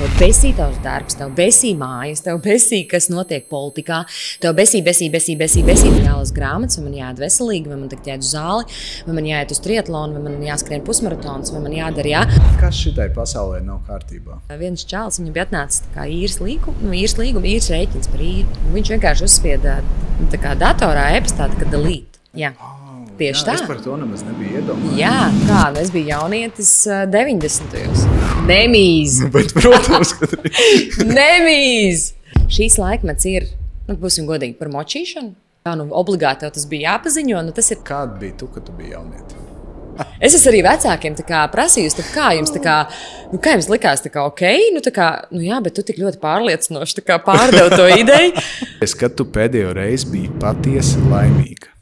Tev besī tavs darbs, tev besī mājas, tev besī, kas notiek politikā, tev besī, man jālas grāmatas, vai man jāiet veselīgi, vai man tagad jāiet uz zāli, vai man jāiet uz triatlonu, vai man jāskrien pusmaratons, vai man jādara, jā. Kas šitai pasaulē nav kārtībā? Viens čāls, viņam bija atnācis tā kā īres līguma, īres rēķins par īru. Viņš vienkārši uzspieda tā kā datorā e-pastā, tā kā delete. Jā. Tieši tā. Es par to nemaz nebiju iedomājies. Jā, kā, es biju jaunietis 90. Nemīz. Bet, protams, ka Nemīz. Šīs laikmets ir, būsim godīgi, par močīšanu. Jā, obligāti tev tas bija jāpaziņo. Tas ir... Kāda bija tu, kad tu biji jaunieti? Es esmu arī vecākiem prasījusi, kā jums, kā jums likās, ok, jā, bet tu tik ļoti pārliecinoši pārdevi to ideju. Kad tu pēdējo reizi biji patiesi laimīga?